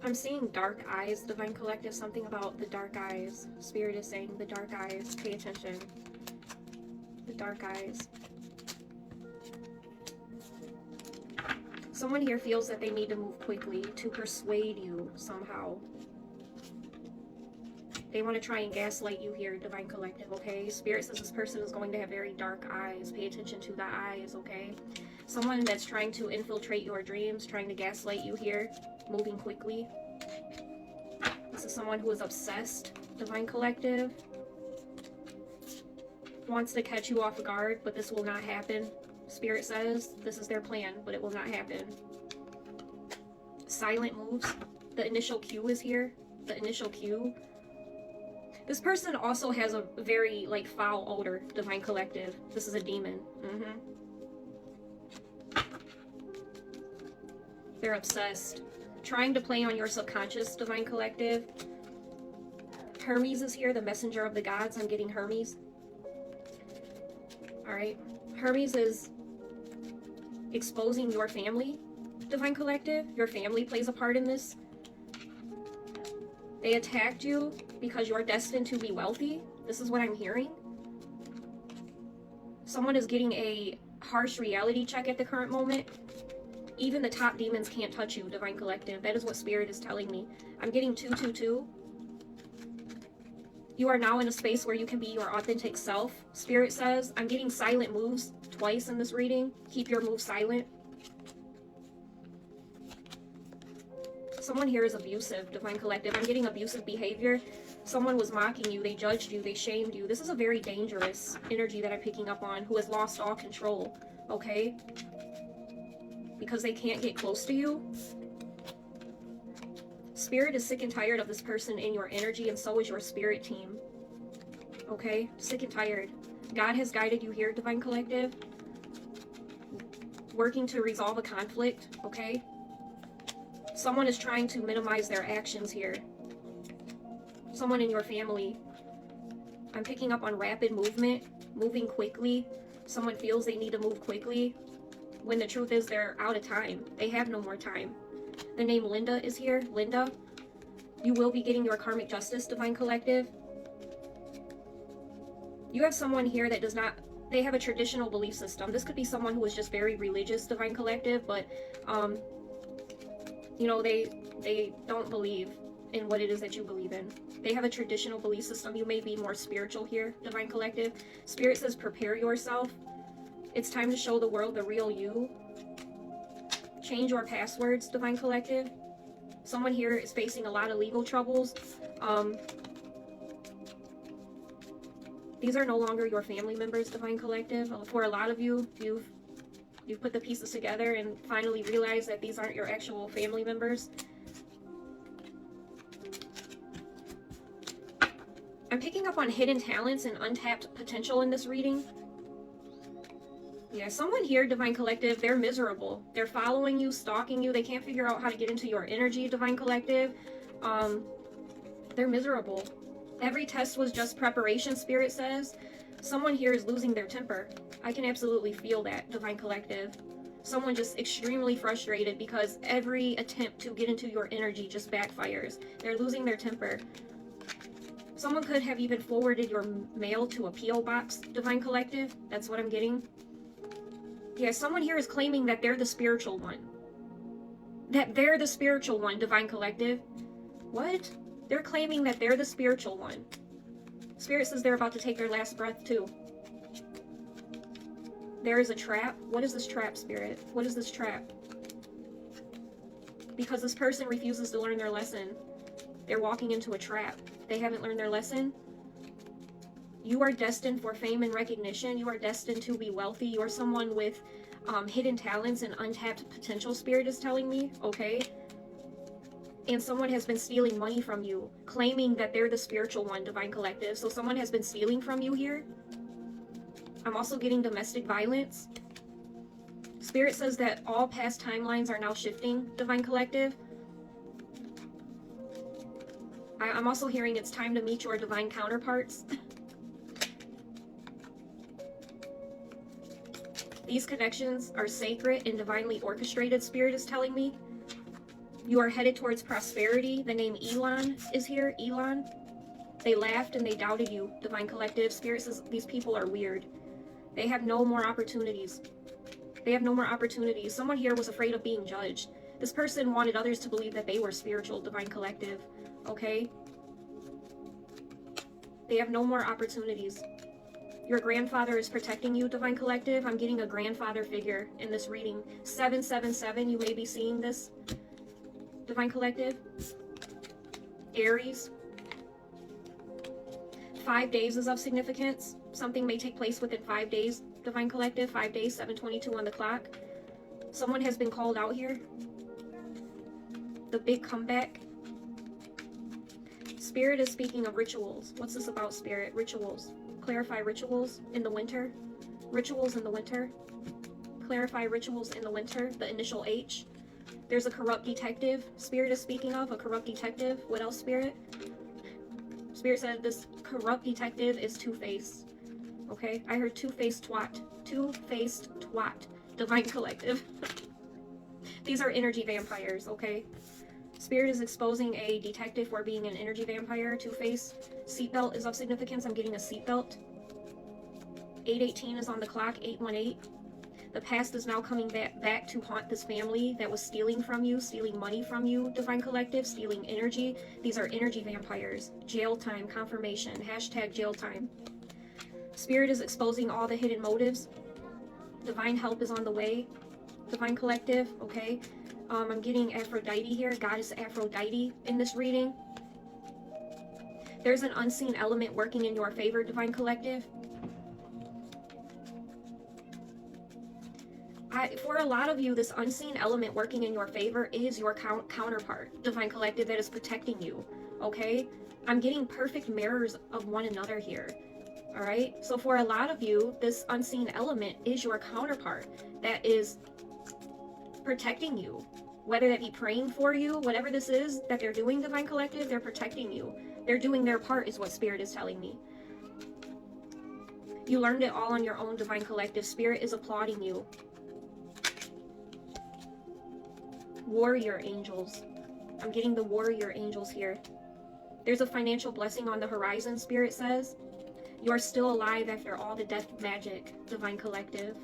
I'm seeing dark eyes, Divine Collective. Something about the dark eyes. Spirit is saying the dark eyes. Pay attention. The dark eyes. Someone here feels that they need to move quickly to persuade you somehow. They want to try and gaslight you here, Divine Collective, okay? Spirit says this person is going to have very dark eyes. Pay attention to the eyes, okay? Someone that's trying to infiltrate your dreams, trying to gaslight you here, moving quickly. This is someone who is obsessed, Divine Collective. Wants to catch you off guard, but this will not happen. Spirit says this is their plan, but it will not happen. Silent moves. The initial Q is here. The initial Q. This person also has a very, like, foul odor, Divine Collective. This is a demon. They're obsessed. Trying to play on your subconscious, Divine Collective. Hermes is here, the messenger of the gods. I'm getting Hermes. Alright. Hermes is exposing your family, Divine Collective. Your family plays a part in this. They attacked you because you're destined to be wealthy. This is what I'm hearing. Someone is getting a harsh reality check at the current moment. Even the top demons can't touch you, Divine Collective. That is what Spirit is telling me. I'm getting 222. You are now in a space where you can be your authentic self, Spirit says. I'm getting silent moves twice in this reading. Keep your moves silent. Someone here is abusive, Divine Collective. I'm getting abusive behavior. Someone was mocking you. They judged you. They shamed you. This is a very dangerous energy that I'm picking up on, who has lost all control, okay? Because they can't get close to you. Spirit is sick and tired of this person in your energy, and so is your spirit team. Okay? Sick and tired. God has guided you here, Divine Collective. Working to resolve a conflict, okay? Someone is trying to minimize their actions here. Someone in your family. I'm picking up on rapid movement, moving quickly. Someone feels they need to move quickly, when the truth is they're out of time. They have no more time. The name Linda is here. Linda, you will be getting your karmic justice, Divine Collective. You have someone here that does not, they have a traditional belief system. This could be someone who is just very religious, Divine Collective, but you know, they don't believe in what it is that you believe in. They have a traditional belief system. You may be more spiritual here, Divine Collective. Spirit says prepare yourself. It's time to show the world the real you. Change your passwords, Divine Collective. Someone here is facing a lot of legal troubles. These are no longer your family members, Divine Collective. For a lot of you, you've put the pieces together and finally realized that these aren't your actual family members. I'm picking up on hidden talents and untapped potential in this reading. Yeah, someone here, Divine Collective, they're miserable. They're following you, stalking you. They can't figure out how to get into your energy, Divine Collective. They're miserable. Every test was just preparation, Spirit says. Someone here is losing their temper. I can absolutely feel that, Divine Collective. Someone just extremely frustrated because every attempt to get into your energy just backfires. They're losing their temper. Someone could have even forwarded your mail to a P.O. box, Divine Collective. That's what I'm getting. Yeah, someone here is claiming that they're the spiritual one. That they're the spiritual one, Divine Collective. What? They're claiming that they're the spiritual one. Spirit says they're about to take their last breath too. There is a trap. What is this trap, Spirit? What is this trap? Because this person refuses to learn their lesson. They're walking into a trap. They haven't learned their lesson. You are destined for fame and recognition. You are destined to be wealthy. You are someone with hidden talents and untapped potential, Spirit is telling me, okay? And someone has been stealing money from you, claiming that they're the spiritual one, Divine Collective. So someone has been stealing from you here. I'm also getting domestic violence. Spirit says that all past timelines are now shifting, Divine Collective. I'm also hearing it's time to meet your divine counterparts. These connections are sacred and divinely orchestrated, Spirit is telling me. You are headed towards prosperity. The name Elon is here. Elon. They laughed and they doubted you, Divine Collective. Spirit says these people are weird. They have no more opportunities. They have no more opportunities. Someone here was afraid of being judged. This person wanted others to believe that they were spiritual, Divine Collective. Okay? They have no more opportunities. Your grandfather is protecting you, Divine Collective. I'm getting a grandfather figure in this reading. 777, you may be seeing this, Divine Collective. Aries. 5 days is of significance. Something may take place within 5 days, Divine Collective. 5 days, 7:22 on the clock. Someone has been called out here. The big comeback. Spirit is speaking of rituals. What's this about, Spirit? Rituals. Clarify rituals in the winter. Rituals in the winter. Clarify rituals in the winter. The initial H. There's a corrupt detective. Spirit is speaking of a corrupt detective. What else, Spirit? Spirit said this corrupt detective is two-faced. Okay? I heard two-faced twat. Two-faced twat. Divine Collective. These are energy vampires, okay? Spirit is exposing a detective for being an energy vampire. Two-Face. Seatbelt is of significance. I'm getting a seatbelt. 8:18 is on the clock. 8:18. The past is now coming back to haunt this family that was stealing from you, stealing money from you, Divine Collective, stealing energy. These are energy vampires. Jail time, confirmation. Hashtag jail time. Spirit is exposing all the hidden motives. Divine help is on the way. Divine Collective, okay? I'm getting Aphrodite here, Goddess Aphrodite in this reading. There's an unseen element working in your favor, Divine Collective. For a lot of you, this unseen element working in your favor is your counterpart, Divine Collective, that is protecting you, okay? I'm getting perfect mirrors of one another here, all right? So for a lot of you, this unseen element is your counterpart that is protecting you, whether that be praying for you, whatever this is that they're doing, Divine Collective, they're protecting you. They're doing their part is what Spirit is telling me. You learned it all on your own, Divine Collective. Spirit is applauding you. Warrior angels. I'm getting the warrior angels here. There's a financial blessing on the horizon, Spirit says. You are still alive after all the death magic, Divine Collective.